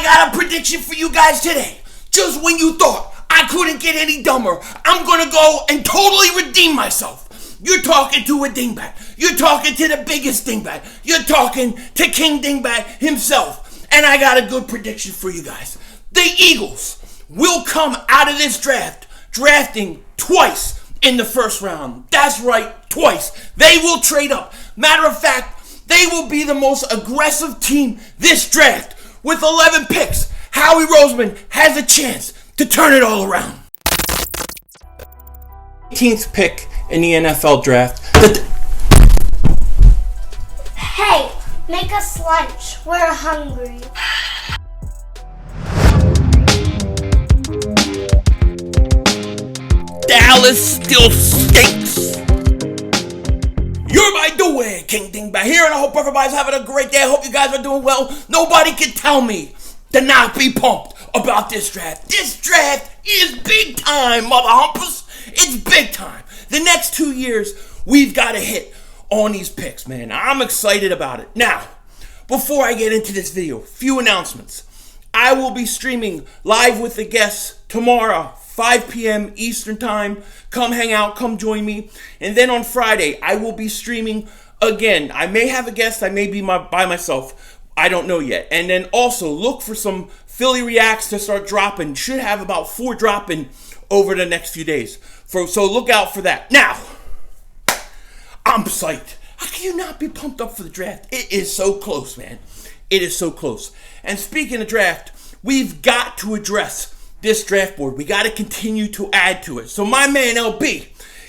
I got a prediction for you guys today. Just when you thought I couldn't get any dumber, I'm gonna go and totally redeem myself. You're talking to a Dingbat. You're talking to the biggest Dingbat. You're talking to King Dingbat himself. And I got a good prediction for you guys. The Eagles will come out of this draft drafting twice in the first round. That's right, twice. They will trade up. Matter of fact, they will be the most aggressive team this draft. With 11 picks, Howie Roseman has a chance to turn it all around. 18th pick in the NFL draft. Hey, make us lunch. We're hungry. Dallas still stinks. You're by the way, King Dingbat here, and I hope everybody's having a great day. I hope you guys are doing well. Nobody can tell me to not be pumped about this draft. This draft is big time, mother humpers. It's big time. The next 2 years, we've got to hit on these picks, man. I'm excited about it. Now, before I get into this video, few announcements. I will be streaming live with the guests tomorrow, 5 p.m. Eastern Time. Come hang out, come join me. And then on Friday, I will be streaming again. I may have a guest, I may be by myself. I don't know yet. And then also look for some Philly Reacts to start dropping. Should have about 4 dropping over the next few days. So look out for that. Now, I'm psyched. How can you not be pumped up for the draft? It is so close, man. It is so close. And speaking of draft, we've got to address this draft board. We got to continue to add to it. So my man LB,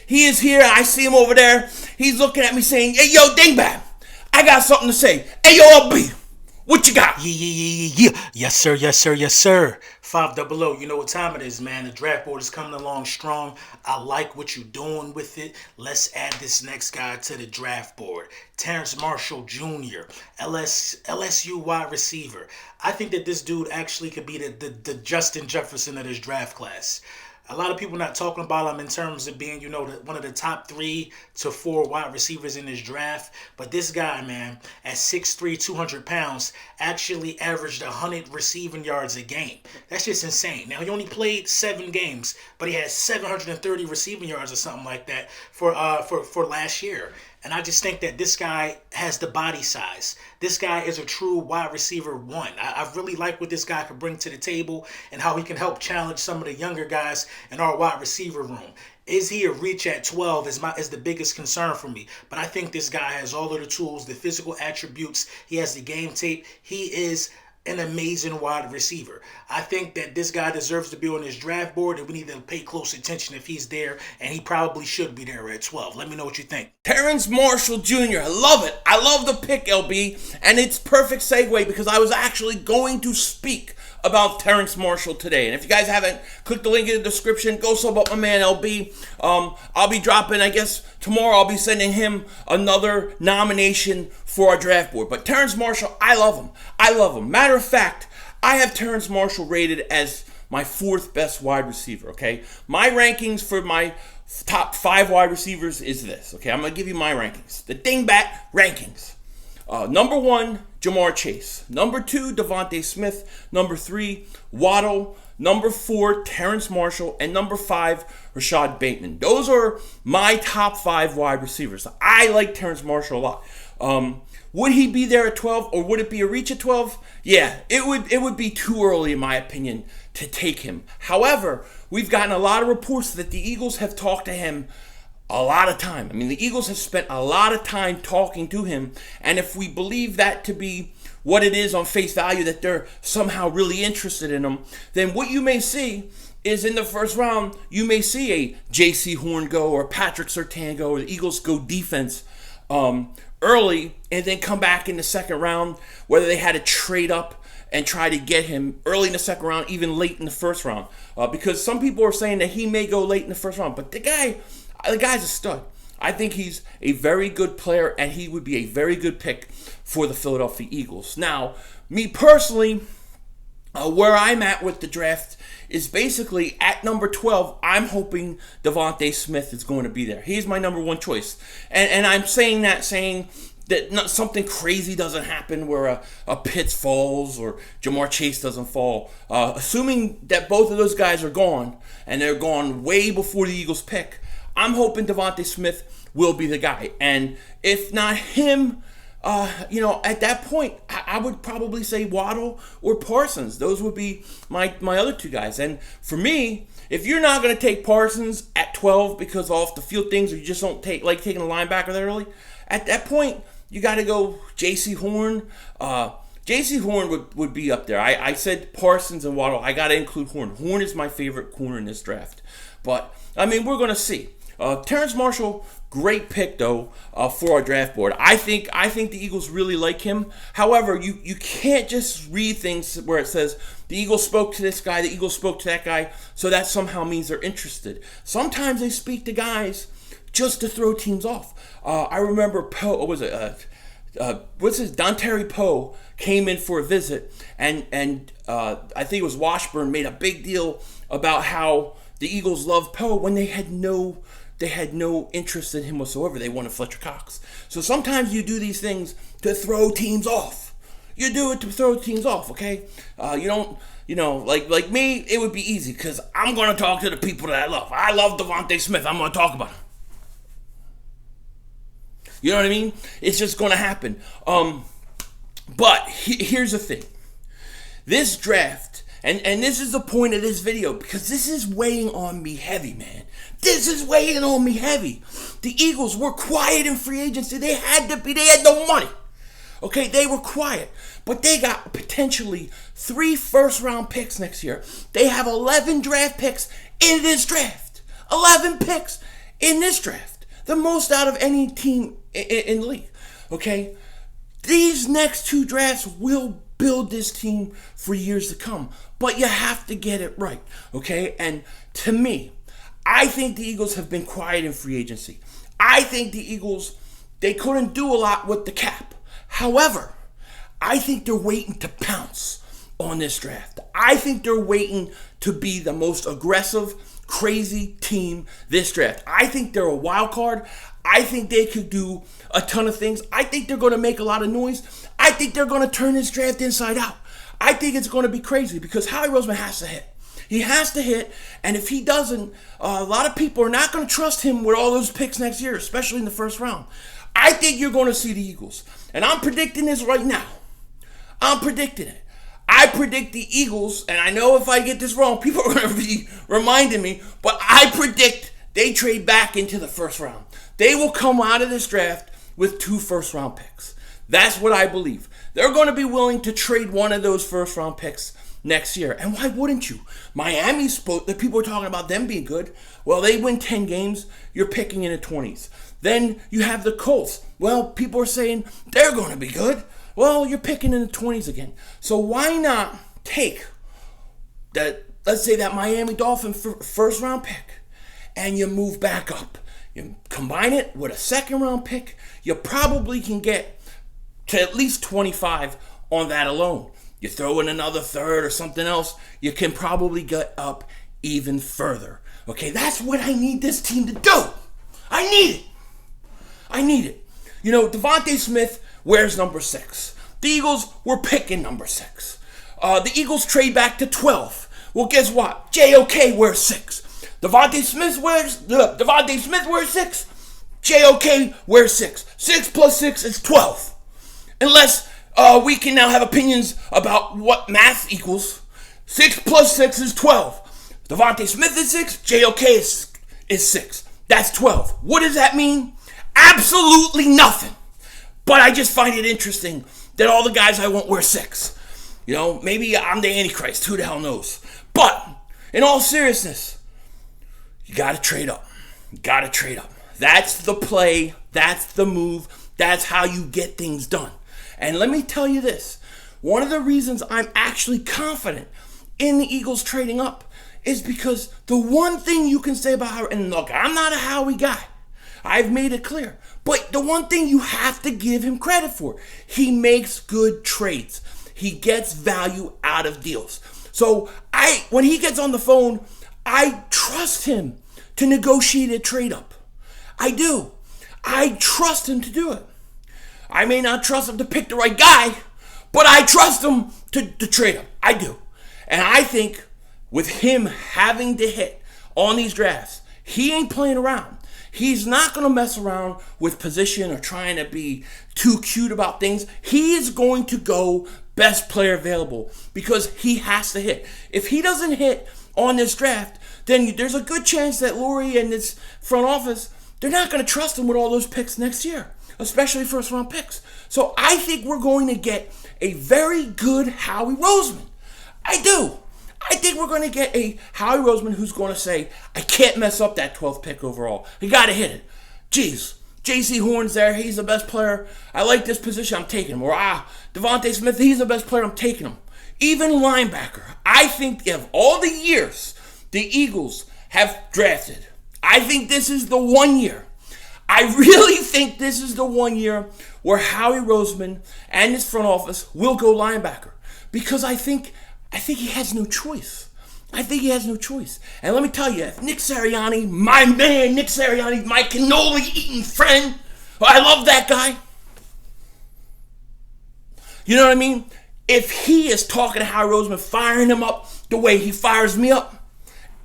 he is here. I see him over there. He's looking at me saying, hey, yo, Dingbat, I got something to say. Hey, yo, LB, what you got? Yeah. Yes, sir. 500. You know what time it is, man. The draft board is coming along strong. I like what you're doing with it. Let's add this next guy to the draft board. Terence Marshall Jr., LSU wide receiver. I think that this dude actually could be the Justin Jefferson of this draft class. A lot of people not talking about him in terms of being, one of the top 3 to 4 wide receivers in this draft. But this guy, man, at 6'3", 200 pounds, actually averaged 100 receiving yards a game. That's just insane. Now, he only played 7 games, but he had 730 receiving yards or something like that for last year. And I just think that this guy has the body size. This guy is a true wide receiver 1. I really like what this guy can bring to the table and how he can help challenge some of the younger guys in our wide receiver room. Is he a reach at 12 is the biggest concern for me. But I think this guy has all of the tools, the physical attributes. He has the game tape. He is an amazing wide receiver. I think that this guy deserves to be on this draft board, and we need to pay close attention if he's there, and he probably should be there at 12. Let me know what you think. Terence Marshall Jr. I love it. I love the pick, LB, and it's perfect segue because I was actually going to speak about Terence Marshall today. And if you guys haven't, click the link in the description. Go sub up my man LB. I'll be dropping, I guess, tomorrow I'll be sending him another nomination for our draft board. But Terence Marshall, I love him. Matter of fact, I have Terence Marshall rated as my 4th best wide receiver, okay? My rankings for my top 5 wide receivers is this, okay? I'm going to give you my rankings. The Dingbat rankings. Number 1, Jamar Chase. Number 2, Devontae Smith. Number 3, Waddle. Number 4, Terence Marshall. And number 5, Rashad Bateman. Those are my top 5 wide receivers. I like Terence Marshall a lot. Would he be there at 12, or would it be a reach at 12? Yeah, it would be too early, in my opinion, to take him. However, we've gotten a lot of reports that the Eagles have talked to him a lot of time. I mean, the Eagles have spent a lot of time talking to him, and if we believe that to be what it is on face value, that they're somehow really interested in him, then what you may see is in the first round, you may see a J.C. Horn go or Patrick Surtain go, or the Eagles go defense early and then come back in the second round, whether they had to trade up and try to get him early in the second round, even late in the first round. Because some people are saying that he may go late in the first round, but the guy's a stud. I think he's a very good player, and he would be a very good pick for the Philadelphia Eagles. Now, me personally, where I'm at with the draft is basically at number 12, I'm hoping Devontae Smith is going to be there. He's my number 1 choice. And I'm saying that something crazy doesn't happen where a Pitts falls or Jamar Chase doesn't fall. Assuming that both of those guys are gone and they're gone way before the Eagles pick, I'm hoping Devontae Smith will be the guy. And if not him, at that point, I would probably say Waddle or Parsons. Those would be my other two guys. And for me, if you're not going to take Parsons at 12 because off the field things, or you just don't like taking a linebacker that early, at that point, you got to go J.C. Horn. J.C. Horn would be up there. I said Parsons and Waddle. I got to include Horn. Horn is my favorite corner in this draft. But, I mean, we're going to see. Terence Marshall, great pick, though, for our draft board. I think the Eagles really like him. However, you can't just read things where it says the Eagles spoke to this guy, the Eagles spoke to that guy, so that somehow means they're interested. Sometimes they speak to guys just to throw teams off. I remember Dontari Poe came in for a visit, and I think it was Washburn made a big deal about how the Eagles loved Poe when they had no interest in him whatsoever. They wanted Fletcher Cox. So sometimes you do these things to throw teams off. You do it to throw teams off, okay? You don't, like me, it would be easy because I'm going to talk to the people that I love. I love Devontae Smith. I'm going to talk about him. You know what I mean? It's just going to happen. But here's the thing. This draft, and this is the point of this video, because this is weighing on me heavy, man. This is weighing on me heavy. The Eagles were quiet in free agency. They had to be. They had no money. Okay, they were quiet. But they got potentially 3 first-round picks next year. They have 11 draft picks in this draft. 11 picks in this draft. The most out of any team in the league. Okay? These next 2 drafts will build this team for years to come. But you have to get it right. Okay? And to me, I think the Eagles have been quiet in free agency. I think the Eagles, they couldn't do a lot with the cap. However, I think they're waiting to pounce on this draft. I think they're waiting to be the most aggressive, crazy team this draft. I think they're a wild card. I think they could do a ton of things. I think they're going to make a lot of noise. I think they're going to turn this draft inside out. I think it's going to be crazy because Howie Roseman has to hit. He has to hit, and if he doesn't, a lot of people are not going to trust him with all those picks next year, especially in the first round. I think you're going to see the Eagles, and I'm predicting this right now. I'm predicting it. I predict the Eagles, and I know if I get this wrong, people are going to be reminding me, but I predict they trade back into the first round. They will come out of this draft with 2 first-round picks. That's what I believe. They're going to be willing to trade one of those first-round picks next year. And why wouldn't you? Miami spoke, the people are talking about them being good. Well, they win 10 games, you're picking in the 20s. Then you have the Colts. Well, people are saying they're going to be good. Well, you're picking in the 20s again. So why not take that, let's say that Miami Dolphin first round pick, and you move back up. You combine it with a second round pick, you probably can get to at least 25 on that alone. You throw in another third or something else, you can probably get up even further. Okay, that's what I need this team to do. I need it. I need it. You know, Devontae Smith wears number 6. The Eagles were picking number 6. The Eagles trade back to 12. Well, guess what? JOK wears 6. Devontae Smith wears 6. JOK wears 6. 6 plus 6 is 12. Unless we can now have opinions about what math equals. 6 plus 6 is 12. Devontae Smith is 6. JOK is 6. That's 12. What does that mean? Absolutely nothing. But I just find it interesting that all the guys I want wear 6. You know, maybe I'm the Antichrist. Who the hell knows? But in all seriousness, you got to trade up. You got to trade up. That's the play. That's the move. That's how you get things done. And let me tell you this. One of the reasons I'm actually confident in the Eagles trading up is because the one thing you can say about Howie, and look, I'm not a Howie guy. I've made it clear. But the one thing you have to give him credit for, he makes good trades. He gets value out of deals. So when he gets on the phone, I trust him to negotiate a trade up. I do. I trust him to do it. I may not trust him to pick the right guy, but I trust him to trade him. I do. And I think with him having to hit on these drafts, he ain't playing around. He's not going to mess around with position or trying to be too cute about things. He is going to go best player available because he has to hit. If he doesn't hit on this draft, then there's a good chance that Lurie and this front office, they're not going to trust him with all those picks next year, especially first round picks. So I think we're going to get a very good Howie Roseman. I do. I think we're going to get a Howie Roseman who's going to say, I can't mess up that 12th pick overall. You got to hit it. Jeez, J.C. Horn's there. He's the best player. I like this position. I'm taking him. Or, Devontae Smith, he's the best player. I'm taking him. Even linebacker. I think of all the years the Eagles have drafted, I think this is the 1 year. I really think this is the 1 year where Howie Roseman and his front office will go linebacker. Because I think he has no choice. I think he has no choice. And let me tell you, if Nick Sirianni, my man, Nick Sirianni, my cannoli-eating friend, I love that guy. You know what I mean? If he is talking to Howie Roseman, firing him up the way he fires me up,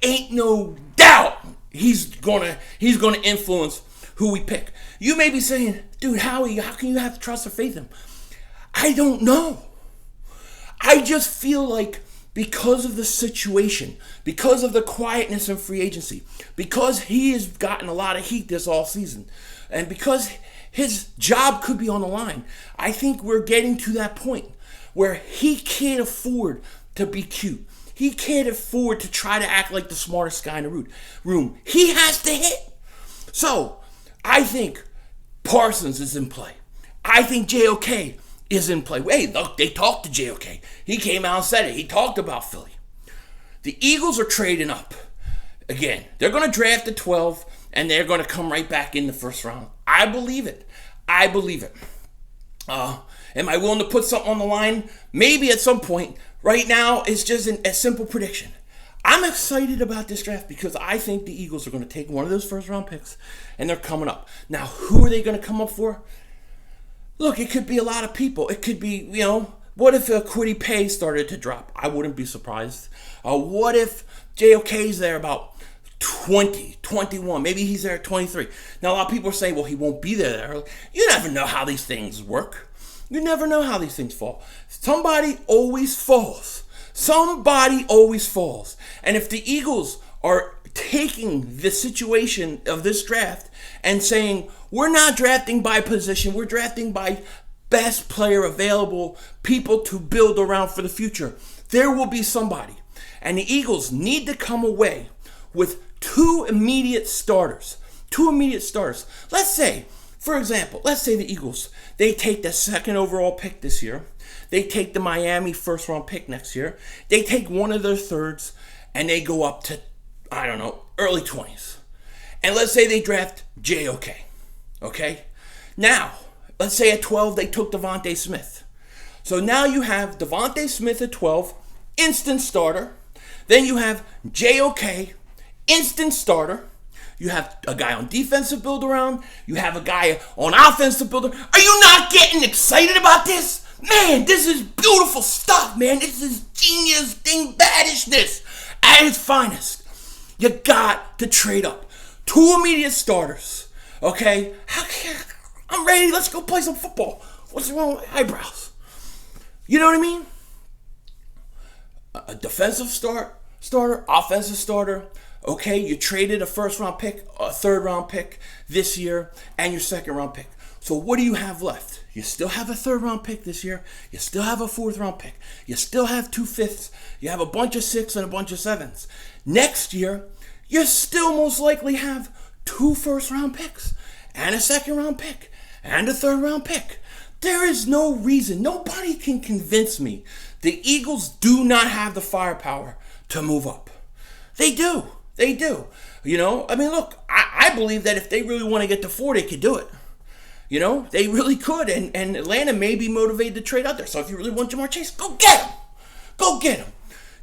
ain't no doubt he's gonna influence who we pick. You may be saying, dude, Howie, how can you have trust or faith in him? I don't know. I just feel like because of the situation, because of the quietness in free agency, because he has gotten a lot of heat this offseason, and because his job could be on the line, I think we're getting to that point where he can't afford to be cute. He can't afford to try to act like the smartest guy in the room. He has to hit. So, I think Parsons is in play. I think JOK is in play. Hey, look, they talked to JOK. He came out and said it. He talked about Philly. The Eagles are trading up. Again, they're going to draft at 12, and they're going to come right back in the first round. I believe it. I believe it. Am I willing to put something on the line? Maybe at some point. Right now, it's just a simple prediction. I'm excited about this draft because I think the Eagles are going to take one of those first-round picks, and they're coming up. Now, who are they going to come up for? Look, it could be a lot of people. It could be, what if Kwity Paye started to drop? I wouldn't be surprised. What if JOK's there about 20, 21? Maybe he's there at 23. Now, a lot of people are saying, well, he won't be there. You never know how these things work. You never know how these things fall. Somebody always falls. Somebody always falls. And if the Eagles are taking the situation of this draft and saying, we're not drafting by position, we're drafting by best player available, people to build around for the future, there will be somebody. And the Eagles need to come away with two immediate starters. Let's say, for example, the Eagles, they take the second overall pick this year. They take the Miami first round pick next year. They take one of their thirds and they go up to, early 20s. And let's say they draft JOK. Okay? Now, let's say at 12 they took Devontae Smith. So now you have Devontae Smith at 12, instant starter. Then you have JOK, instant starter. You have a guy on defensive build around. You have a guy on offensive build around. Are you not getting excited about this? Man, this is beautiful stuff, man. This is genius dingbatishness at its finest. You got to trade up. Two immediate starters. Okay? I'm ready. Let's go play some football. What's wrong with eyebrows? You know what I mean? A defensive starter, offensive starter. Okay, you traded a first-round pick, a third-round pick this year, and your second-round pick. So what do you have left? You still have a third-round pick this year. You still have a fourth-round pick. You still have 2 fifths. You have a bunch of 6 and a bunch of 7s. Next year, you still most likely have 2 first-round picks and a second-round pick and a third-round pick. There is no reason. Nobody can convince me the Eagles do not have the firepower to move up. They do. They do. Look, I believe that if they really want to get to 4, they could do it. They really could. And Atlanta may be motivated to trade out there. So if you really want Jamar Chase, go get him. Go get him.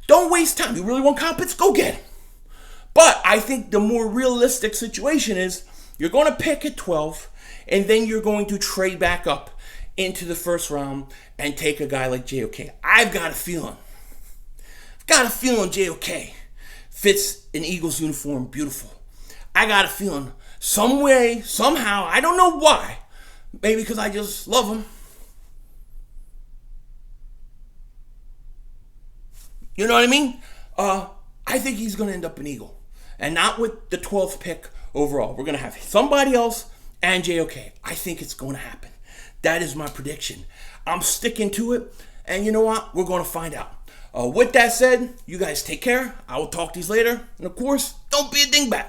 Don't waste time. You really want confidence? Go get him. But I think the more realistic situation is you're going to pick at 12, and then you're going to trade back up into the first round and take a guy like JOK. I've got a feeling. JOK fits an Eagles uniform beautiful. I got a feeling some way, somehow, I don't know why, maybe because I just love him. You know what I mean? I think he's going to end up an Eagle. And not with the 12th pick overall. We're going to have somebody else and JOK. I think it's going to happen. That is my prediction. I'm sticking to it. And you know what? We're going to find out. With that said, you guys take care. I will talk to you later. And of course, don't be a dingbat.